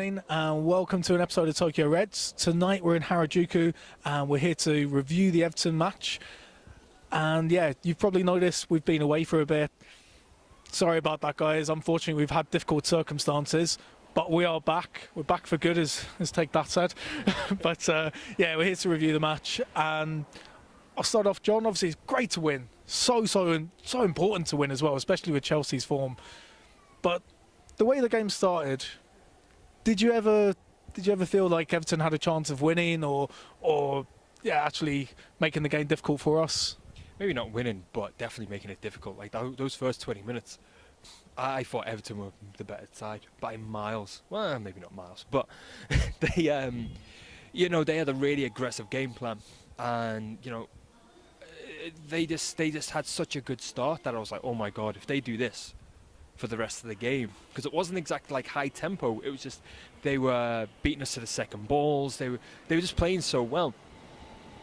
morning and welcome to an episode of Tokyo Reds. Tonight we're in Harajuku and we're here to review the Everton match. And yeah, you've probably noticed we've been away for a bit. Sorry about that, guys. Unfortunately, we've had difficult circumstances, but we are back. We're back for good, as Take That said. But yeah, we're here to review the match. And I'll start off, John. Obviously, it's great to win. So important to win as well, especially with Chelsea's form. But the way the game started, did you ever feel like Everton had a chance of winning, or yeah, actually making the game difficult for us? Maybe not winning, but definitely making it difficult. Like those first 20 minutes, I thought Everton were the better side by miles. Well, maybe not miles, but they, you know, they had a really aggressive game plan, and you know, they just had such a good start that I was like, oh my god, if they do this for the rest of the game, because it wasn't exactly like high tempo. It was just they were beating us to the second balls. They were just playing so well.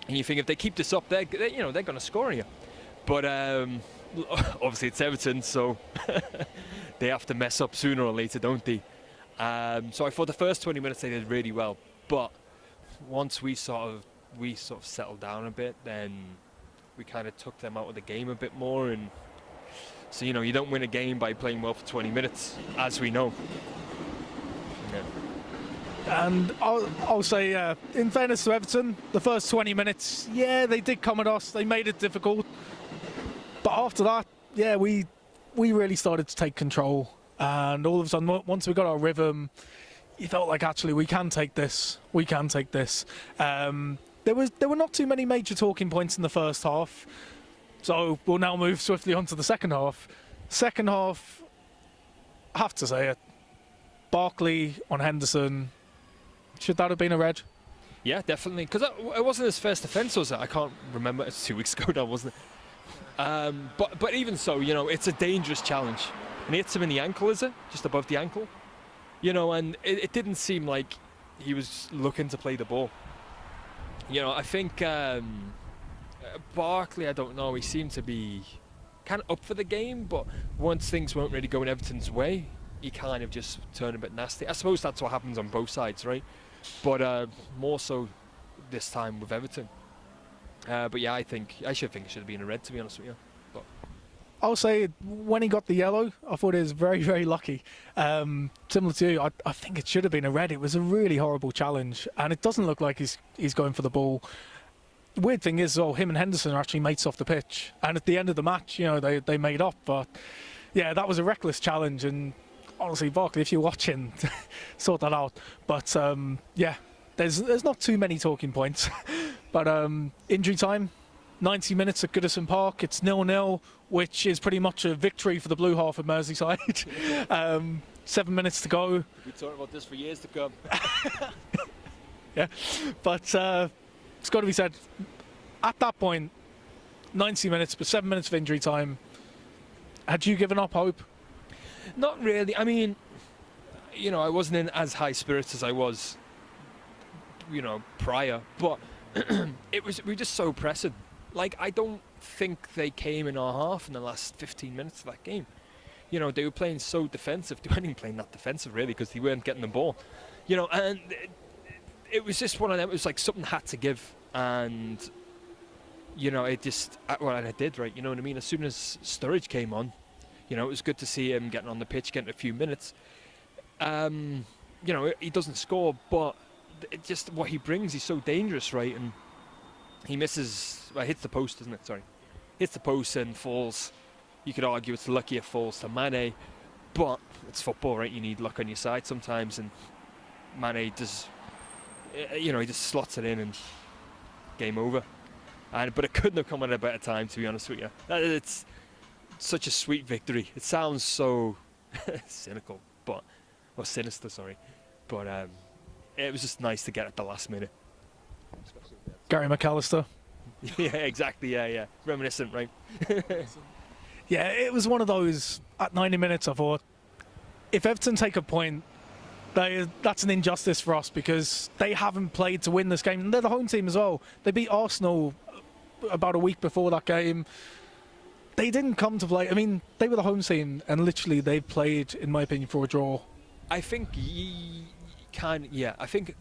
And you think if they keep this up, they're going to score on you. But obviously it's Everton, so they have to mess up sooner or later, don't they? So I thought the first 20 minutes they did really well, but once we sort of settled down a bit, then we kind of took them out of the game a bit more. And so, you know, you don't win a game by playing well for 20 minutes, as we know. Yeah. And I'll say, in fairness to Everton, the first 20 minutes, yeah, they did come at us. They made it difficult. But after that, yeah, we really started to take control. And all of a sudden, once we got our rhythm, you felt like, actually, we can take this. We can take this. There were not too many major talking points in the first half. So we'll now move swiftly on to the second half. Second half, I have to say it, Barkley on Henderson. Should that have been a red? Yeah, definitely. Because it wasn't his first offence, was it? I can't remember. It's 2 weeks ago now, wasn't it? But even so, you know, it's a dangerous challenge. And he hits him in the ankle, is it? Just above the ankle? You know, and it didn't seem like he was looking to play the ball. You know, I think Barkley, I don't know, he seemed to be kind of up for the game, but once things weren't really going Everton's way, he kind of just turned a bit nasty. I suppose that's what happens on both sides, right? But more so this time with Everton. But yeah, I should think it should have been a red, to be honest with you. But I'll say when he got the yellow, I thought it was very, very lucky. Similar to you, I think it should have been a red. It was a really horrible challenge, and it doesn't look like he's going for the ball. The weird thing is, him and Henderson are actually mates off the pitch, and at the end of the match, you know, they made up. But yeah, that was a reckless challenge, and honestly, Barkley, if you're watching, sort that out. But yeah, there's not too many talking points. But injury time, 90 minutes at Goodison Park. It's 0-0, which is pretty much a victory for the blue half of Merseyside. 7 minutes to go. we'll be talking about this for years to come. Yeah, but it's got to be said, at that point, 90 minutes, but 7 minutes of injury time, had you given up hope? Not really. I mean, you know, I wasn't in as high spirits as I was, you know, prior, but we were just so pressing. Like, I don't think they came in our half in the last 15 minutes of that game. You know, they were playing so defensive. They weren't even playing that defensive, really, because they weren't getting the ball. You know, and it was just one of them. It was like something had to give. And, you know, it just, well, and it did, right? You know what I mean? As soon as Sturridge came on, you know, it was good to see him getting on the pitch, getting a few minutes. You know, he doesn't score, but it just what he brings, he's so dangerous, right? And he misses, well, hits the post, isn't it? Sorry. Hits the post and falls. You could argue it's lucky it falls to Mane, but it's football, right? You need luck on your side sometimes, and Mane does, you know, he just slots it in and game over. But it couldn't have come at a better time, to be honest with you. It's such a sweet victory. It sounds so cynical, or sinister, sorry. But it was just nice to get at the last minute. Gary McAllister. Yeah, exactly. Yeah. Reminiscent, right? Yeah, it was one of those, at 90 minutes, I thought, if Everton take a point, that's an injustice for us, because they haven't played to win this game. And they're the home team as well. They beat Arsenal about a week before that game. They didn't come to play. I mean, they were the home team, and literally they played, in my opinion, for a draw. I think I think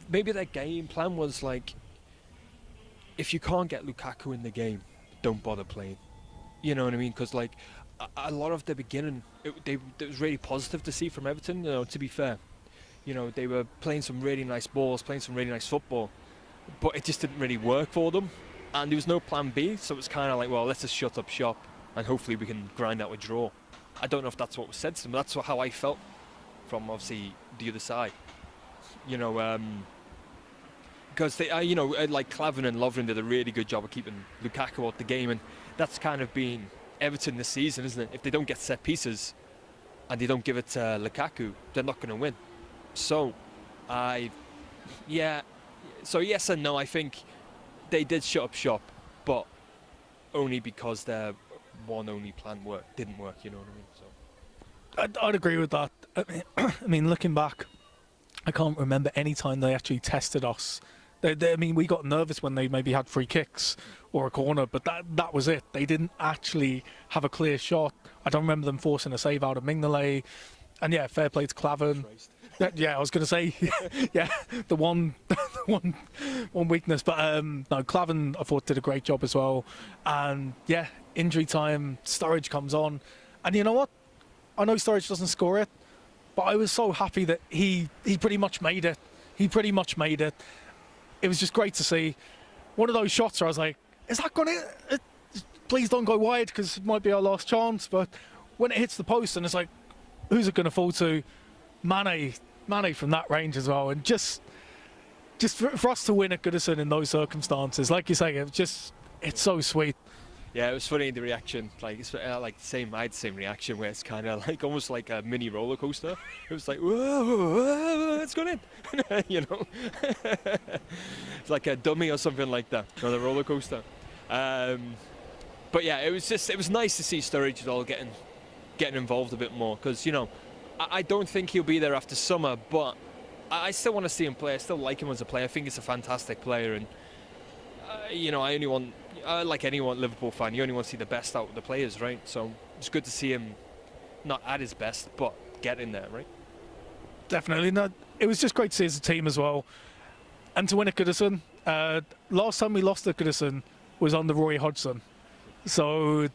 maybe their game plan was like, if you can't get Lukaku in the game, don't bother playing. You know what I mean? Because like a lot of the beginning, it was really positive to see from Everton. You know, to be fair, you know, they were playing some really nice balls, playing some really nice football, but it just didn't really work for them. And there was no plan B, so it was kind of like, well, let's just shut up shop and hopefully we can grind out a draw. I don't know if that's what was said to them, but that's how I felt from obviously the other side. You know, because they, you know, like Klavan and Lovren did a really good job of keeping Lukaku out the game, and that's kind of been Everton this season, isn't it? If they don't get set pieces and they don't give it to Lukaku, they're not going to win. So, so yes and no. I think they did shut up shop, but only because their one only plan didn't work. You know what I mean? So I'd agree with that. I mean, looking back, I can't remember any time they actually tested us. I mean, we got nervous when they maybe had free kicks or a corner, but that was it. They didn't actually have a clear shot. I don't remember them forcing a save out of Mignolet. And yeah, fair play to Klavan. Yeah, I was going to say, yeah, the one weakness. But no, Klavan, I thought, did a great job as well. And yeah, injury time, Sturridge comes on. And you know what? I know Sturridge doesn't score it, but I was so happy that he pretty much made it. He pretty much made it. It was just great to see. One of those shots where I was like, is that going to... Please don't go wide because it might be our last chance. But when it hits the post and it's like, who's it going to fall to? Mane from that range as well. And just for us to win at Goodison in those circumstances, like you say, it's so sweet. Yeah, it was funny, the reaction. Like, it's like I had the same reaction where it's kind of like almost like a mini roller coaster. It was like, whoa, it's going in, you know. It's like a dummy or something like that, or the roller coaster. But yeah, it was nice to see Sturridge all getting involved a bit more, because you know, I don't think he'll be there after summer, but I still want to see him play. I still like him as a player. I think he's a fantastic player, and you know, like anyone Liverpool fan, you only want to see the best out of the players, right? So it's good to see him not at his best, but get in there, right? Definitely. No, it was just great to see as a team as well, and to win at Goodison. Last time we lost at Goodison was under Roy Hodgson, so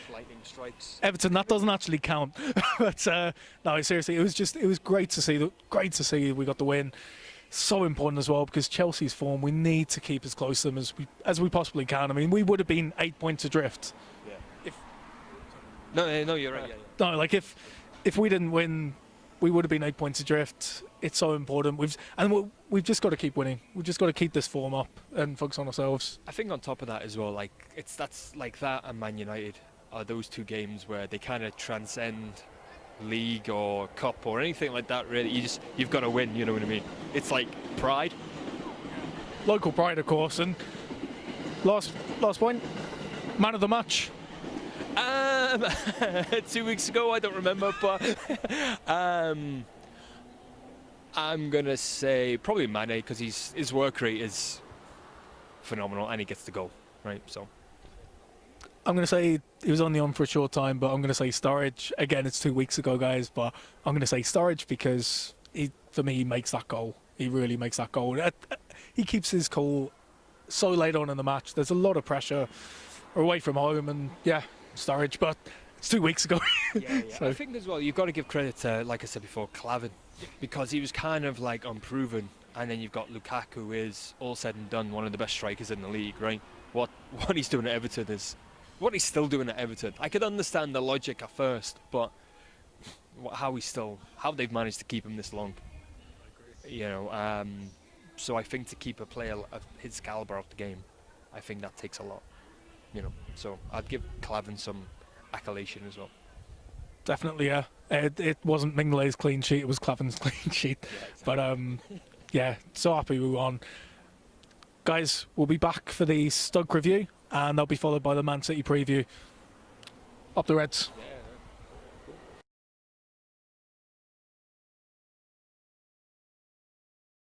lightning strikes. Everton, that doesn't actually count. But no, seriously, it was great to see. Great to see we got the win. So important as well, because Chelsea's form, we need to keep as close to them as we possibly can. I mean, we would have been 8 points adrift. Yeah. No, you're right. No, like if we didn't win, we would have been 8 points adrift. It's so important. We've just got to keep winning. We've just got to keep this form up and focus on ourselves. I think on top of that as well, like that's like that and Man United are those two games where they kind of transcend league or cup or anything like that. Really, you've got to win. You know what I mean? It's like pride, local pride, of course. And last point, man of the match. 2 weeks ago, I don't remember, but I'm gonna say probably Mane, because his work rate is phenomenal and he gets the goal, right? So I'm going to say he was only on for a short time, but I'm going to say Sturridge. Again, it's 2 weeks ago, guys, but I'm going to say Sturridge because for me, he makes that goal. He really makes that goal. He keeps his cool so late on in the match. There's a lot of pressure. We're away from home, and yeah, Sturridge, but it's 2 weeks ago. Yeah. So I think as well, you've got to give credit to, like I said before, Klavan, because he was kind of like unproven, and then you've got Lukaku, who is all said and done one of the best strikers in the league, right? What he's doing at Everton is what he's still doing at Everton. I could understand the logic at first, but how they've managed to keep him this long. You know, so I think to keep a player of his caliber off the game, I think that takes a lot. You know, so I'd give Klavan some accolation as well. Definitely, yeah. It wasn't Mignolet's clean sheet; it was Klavan's clean sheet. Yeah, exactly. But yeah, so happy we won. Guys, we'll be back for the Stoke review, and they'll be followed by the Man City preview. Up the Reds.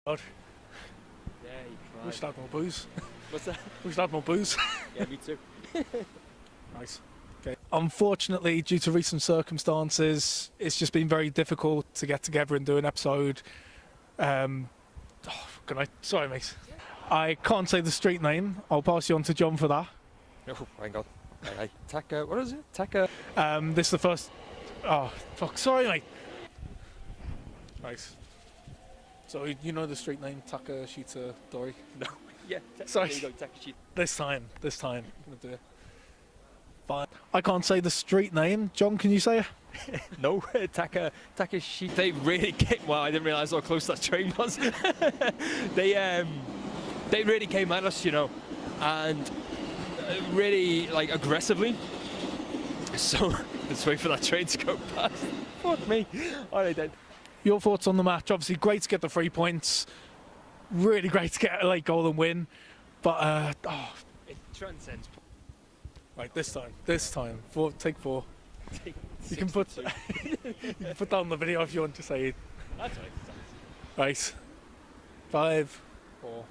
God. Yeah, you cried. Wish I had more booze. What's that? Wish I had more booze. Yeah, me too. Nice. Okay. Unfortunately, due to recent circumstances, it's just been very difficult to get together and do an episode. Can I? Sorry, mate. I can't say the street name. I'll pass you on to John for that. Oh, hang on. Taka, what is it? Taka. This is the first. Oh, fuck. Sorry, mate. Nice. So you know the street name Takeshita Dori? No. Yeah. Sorry. There you go, Takeshita. This time. I'm gonna do it. Fine. I can't say the street name. John, can you say it? No, Takeshita. They really came. Well, I didn't realise how close that train was. They really came at us, you know, and really like aggressively. So let's wait for that train to go past. Fuck me. All right then. Your thoughts on the match? Obviously, great to get the 3 points. Really great to get a late goal and win. But It transcends. right, this time, take 4. You can put that on the video if you want to say it. That's right. Right. 5, 4.